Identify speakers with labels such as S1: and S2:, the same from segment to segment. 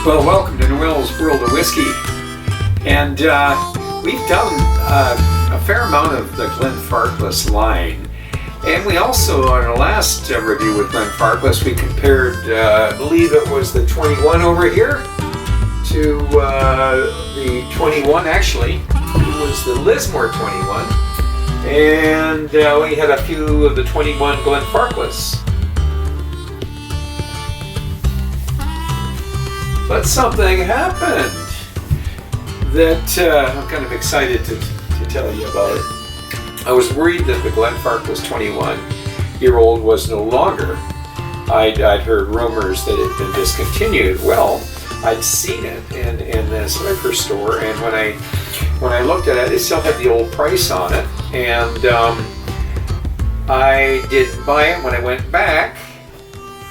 S1: Well, welcome to Noel's World of Whiskey, and we've done a fair amount of the Glenfarclus line, and we also, on our last review with Glenfarclus, we compared, I believe it was the 21 over here to the 21, actually, it was the Lismore 21, and we had a few of the 21 Glenfarclus. But something happened that I'm kind of excited to tell you about. I was worried that the Glenfarclus 21-year-old was no longer. I'd heard rumors that it had been discontinued. Well, I'd seen it in this liquor store, and when I looked at it, it still had the old price on it, and I didn't buy it. When I went back,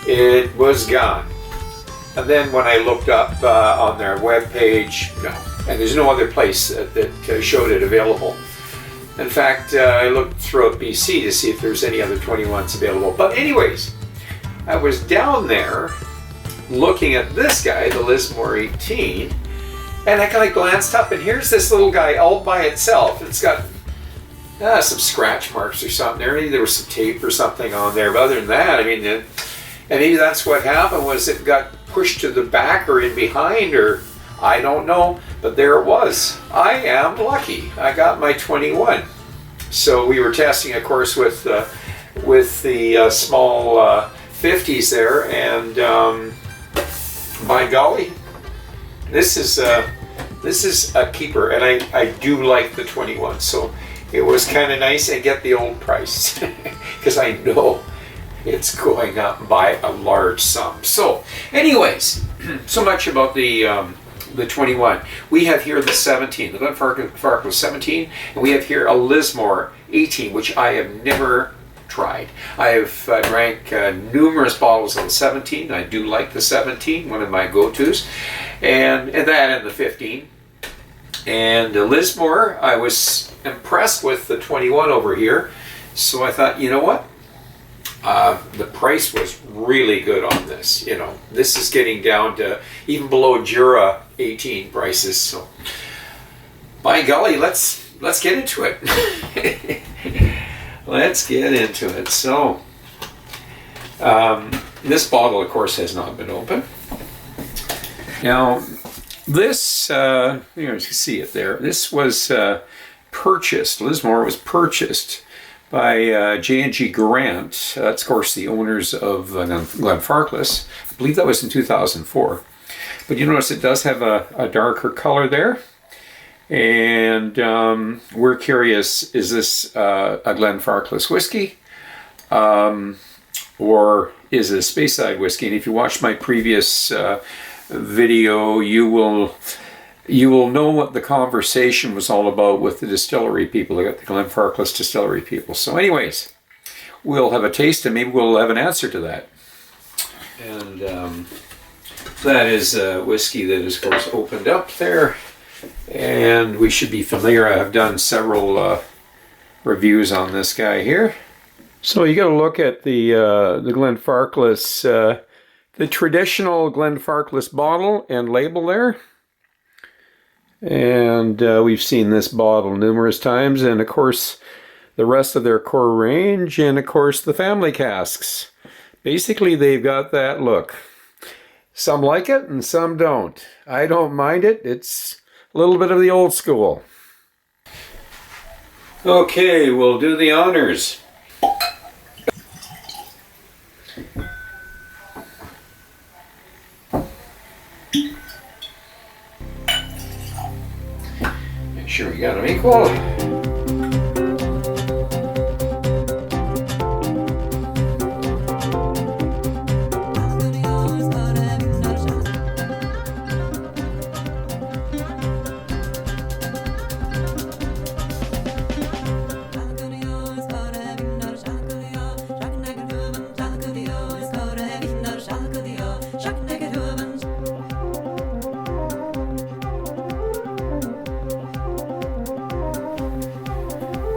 S1: it was gone. And then when I looked up on their webpage, no, and there's no other place that showed it available. In fact, I looked throughout BC to see if there's any other 21s available. But anyways, I was down there looking at this guy, the Lismore 18, and I kind of glanced up, and here's this little guy all by itself. It's got some scratch marks or something there. Maybe there was some tape or something on there, but other than that, I mean, and maybe that's what happened, was it got pushed to the back or in behind, or I don't know, but there it was. I am lucky. I got my 21. So we were testing, of course, with the small 50s there, and by golly, this is a keeper, and I do like the 21. So it was kind of nice and get the old price because I know it's going up by a large sum. So anyways, so much about the 21. We have here the 17, the Glenfarclus 17, and we have here a Lismore 18, which I have never tried. I have drank numerous bottles of the 17. I do like the 17, one of my go-tos, and that and the 15. And the Lismore, I was impressed with the 21 over here, so I thought, you know what? The price was really good on this. You know, this is getting down to even below Jura 18 prices. So, by golly, let's get into it. Let's get into it. So, this bottle, of course, has not been opened. Now, this, you can see it there. This was purchased. Lismore was purchased by J&G Grant. That's, of course, the owners of Glenfarclus. I believe that was in 2004. But you notice it does have a darker color there. And we're curious, is this a Glenfarclus whiskey? Or is it a Speyside whiskey? And if you watched my previous video, you will know what the conversation was all about with the distillery people, the Glenfarclus distillery people. So anyways, we'll have a taste and maybe we'll have an answer to that. And that is a whiskey that is, of course, opened up there. And we should be familiar. I've done several reviews on this guy here. So you got to look at the Glenfarclus, the traditional Glenfarclus bottle and label there. And we've seen this bottle numerous times, and of course the rest of their core range, and of course the family casks. Basically, they've got that look. Some like it and some don't. I don't mind it. It's a little bit of the old school. Okay, we'll do the honors. Make sure we got them equal.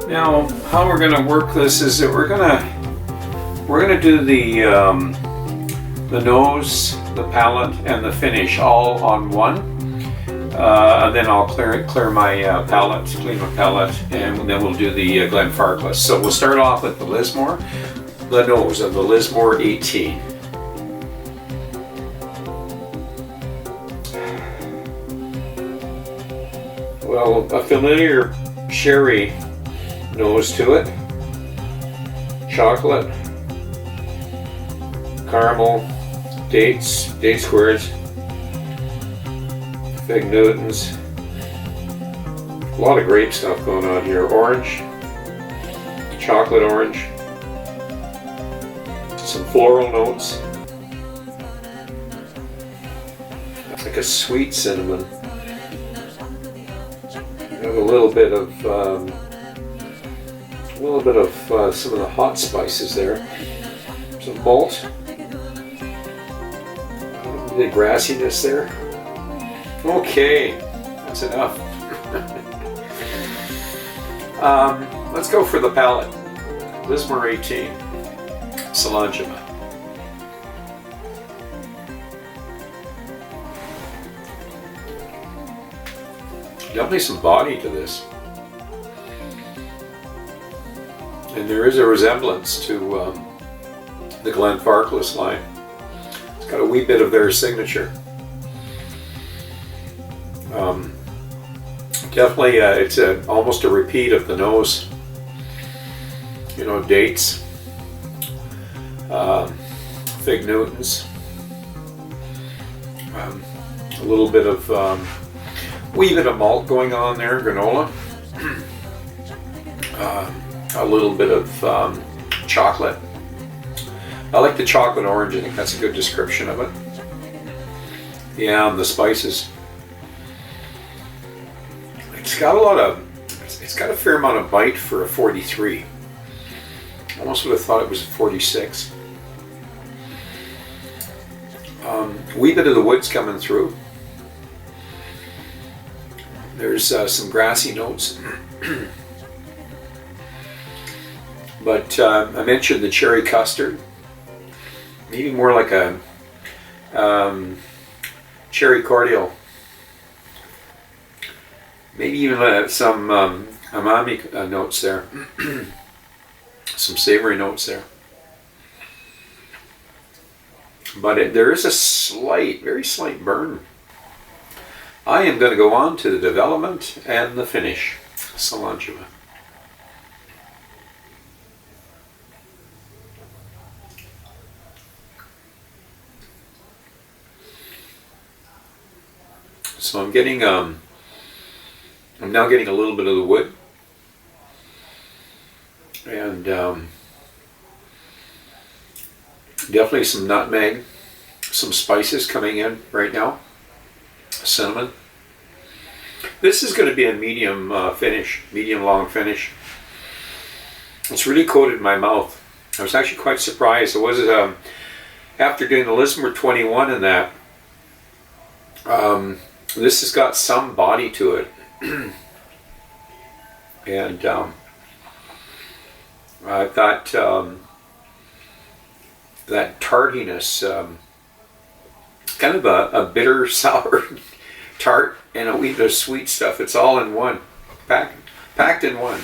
S1: Now, how we're going to work this is that we're going to do the the nose, the palate, and the finish all on one. And then I'll clear my palate, clean my palate, and then we'll do the Glenfarclus. So we'll start off with the Lismore, the nose of the Lismore 18. Well, a familiar sherry nose to it. Chocolate, caramel, date squares, fig Newtons. A lot of grape stuff going on here. Orange, chocolate orange, some floral notes, like a sweet cinnamon. I have a little bit of some of the hot spices there. Some malt, the grassiness there. Okay, that's enough. Let's go for the palate. Lismore 18, Salangima. Definitely some body to this. And there is a resemblance to the Glenfarclus line. It's got a wee bit of their signature. Definitely, it's almost a repeat of the nose. You know, dates, fig Newtons, a little bit of wee bit of malt going on there, granola. A little bit of chocolate. I like the chocolate orange. I think that's a good description of it. Yeah, and the spices. It's got a fair amount of bite for a 43. Almost would have thought it was a 46. Wee bit of the woods coming through. There's some grassy notes. But I mentioned the cherry custard. Maybe more like a cherry cordial. Maybe even some umami notes there. Some savory notes there. But there is a very slight burn. I am going to go on to the development and the finish. Salangima. So I'm now getting a little bit of the wood, and definitely some nutmeg, some spices coming in right now, cinnamon. This is going to be a medium long finish. It's really coated in my mouth. I was actually quite surprised. It was after doing the Lismore 21 and that. This has got some body to it, and I've got that tartiness, kind of a bitter, sour tart, and a wee bit of sweet stuff. It's all in one, packed in one.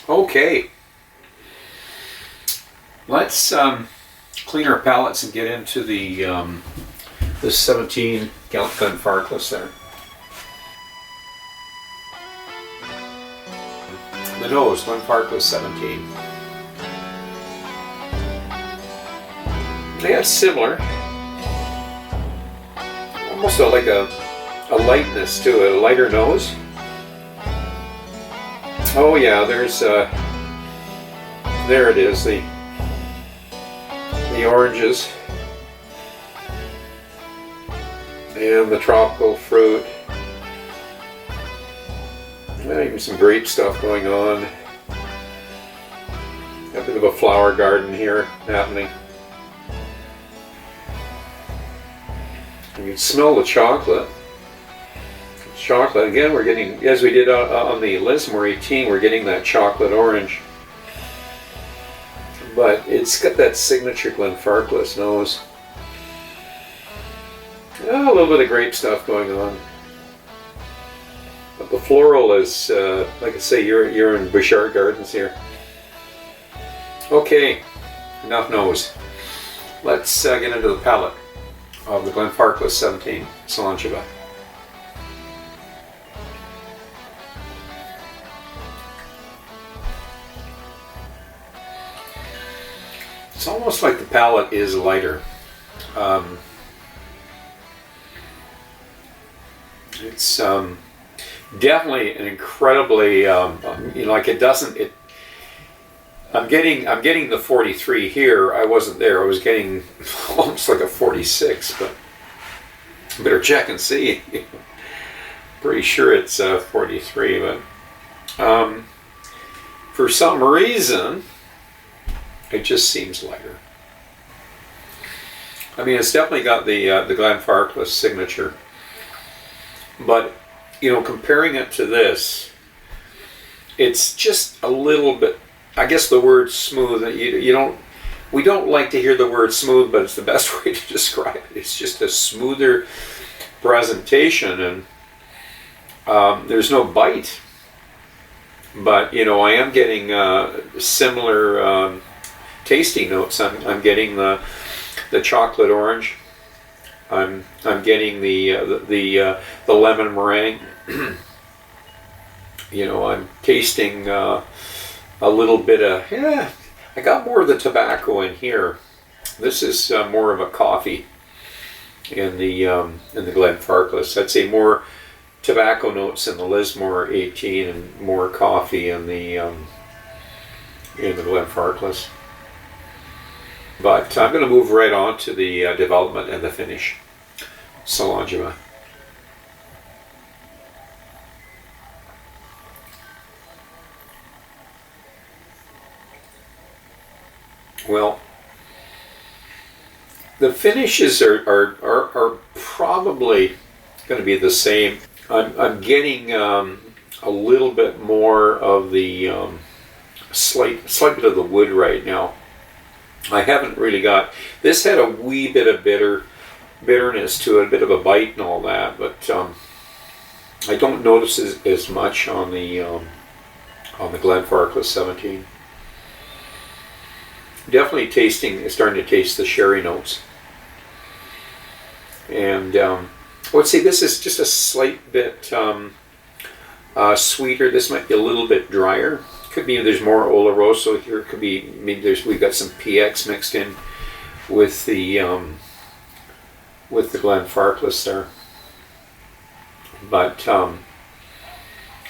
S1: Okay, let's clean our palates and get into the 17 Glenfarclus there. The nose, Glenfarclus 17. Yeah, it's similar. Almost like a lightness to it, a lighter nose. Oh yeah, there it is, the oranges and the tropical fruit. Even some grape stuff going on. A bit of a flower garden here happening. You can smell the chocolate. Chocolate, again, we're getting, as we did on the Lismore 18, we're getting that chocolate orange. but it's got that signature Glenfarclus nose. A little bit of grape stuff going on. But the floral is, like I say, you're in Bouchard Gardens here. Okay, enough nose. Let's get into the palate of the Glenfarclus 17 Salangeva. It's almost like the palate is lighter. It's definitely an incredibly, like it doesn't. I'm getting the 43 here. I wasn't there. I was getting almost like a 46, but I better check and see. Pretty sure it's 43, but for some reason, it just seems lighter. I mean, it's definitely got the Glenfarclus signature, but comparing it to this, it's just a little bit. I guess the word smooth. We don't like to hear the word smooth, but it's the best way to describe it. It's just a smoother presentation, and there's no bite. But I am getting similar tasty notes. I'm getting the chocolate orange. I'm getting the lemon meringue. I'm tasting a little bit of I got more of the tobacco in here. This is more of a coffee in the Glenfarclus. I'd say more tobacco notes in the Lismore 18 and more coffee in the Glenfarclus. But I'm going to move right on to the development and the finish. Salangeva. Well, the finishes are probably going to be the same. I'm getting a little bit more of the slight bit of the wood right now. I haven't really got. This had a wee bit of bitterness to it, a bit of a bite and all that, but I don't notice as much on the Glenfarclus 17. Definitely starting to taste the sherry notes. And I would say this is just a slight bit sweeter. This might be a little bit drier. Could be there's more Oloroso here. Could be maybe we've got some PX mixed in with the Glenfarclus there. But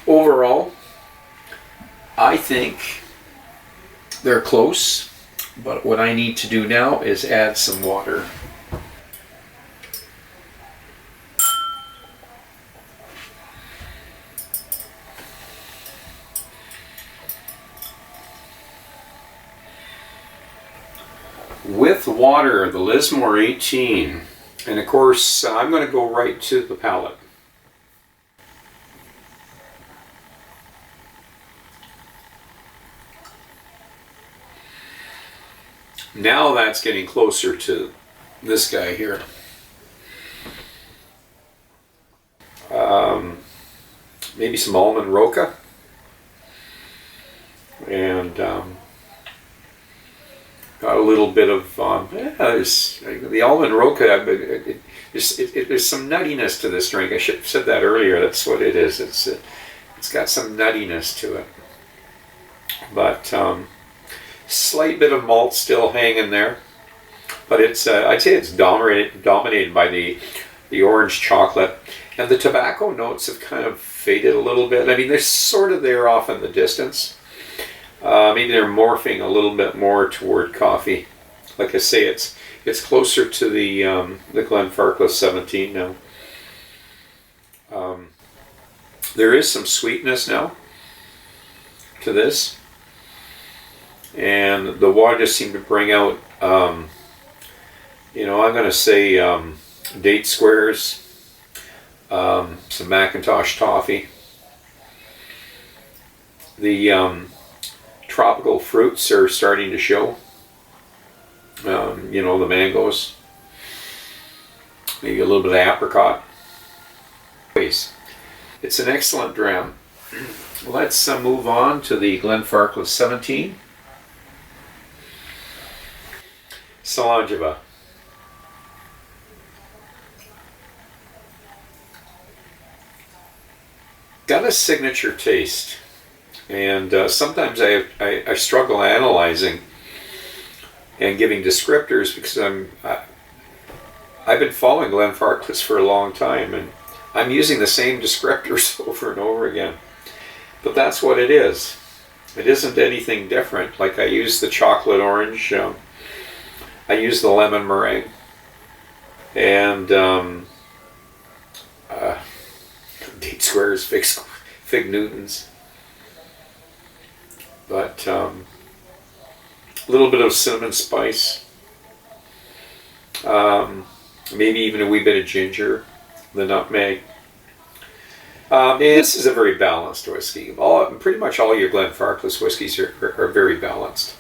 S1: overall, I think they're close. But what I need to do now is add some water. With water, the Lismore 18, and of course I'm going to go right to the palate. Now that's getting closer to this guy here. Maybe some almond roca. And got a little bit of, the almond roca, there's some nuttiness to this drink. I should have said that earlier. That's what it is. It's got some nuttiness to it. But slight bit of malt still hanging there, but it's I'd say it's dominated by the orange chocolate, and the tobacco notes have kind of faded a little bit. I mean, they're sort of there off in the distance. Maybe they're morphing a little bit more toward coffee. Like I say, it's closer to the Glenfarclus 17 now. There is some sweetness now to this. And the water just seemed to bring out, I'm going to say date squares, some Macintosh toffee. The tropical fruits are starting to show. You know, the mangoes, maybe a little bit of apricot. It's an excellent dram. Let's move on to the Glenfarclus 17. Salangeva. Got a signature taste, and sometimes I struggle analyzing and giving descriptors because I've been following Glenfarclus for a long time, and I'm using the same descriptors over and over again. But that's what it is. It isn't anything different. Like I use the chocolate orange, I use the lemon meringue, and date squares, fig Newtons. But a little bit of cinnamon spice, maybe even a wee bit of ginger, the nutmeg. And this is a very balanced whiskey. Pretty much all your Glenfarclus whiskeys are very balanced.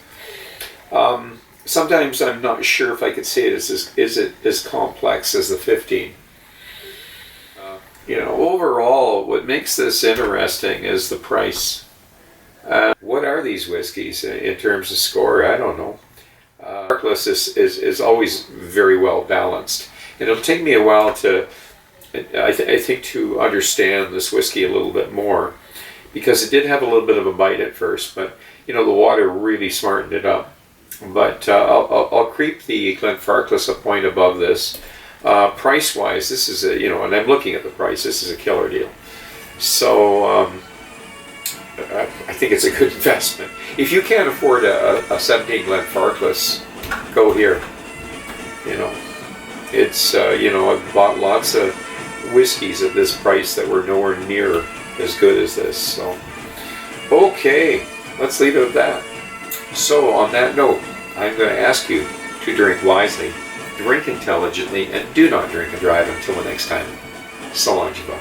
S1: Sometimes I'm not sure if I could say it is as complex as the 15. You know, overall, what makes this interesting is the price. What are these whiskeys in terms of score? I don't know. Glenfarclus is always very well balanced. And it'll take me a while to, I think, to understand this whiskey a little bit more, because it did have a little bit of a bite at first, but you know, the water really smartened it up. But I'll creep the Glenfarclus a point above this. Price-wise, this is a, you know, and I'm looking at the price, this is a killer deal. So I think it's a good investment. If you can't afford a 17 Glenfarclus, go here. You know, it's, you know, I've bought lots of whiskeys at this price that were nowhere near as good as this. So, okay, let's leave it at that. So, on that note, I'm going to ask you to drink wisely, drink intelligently, and do not drink and drive until the next time. So long, Jiva.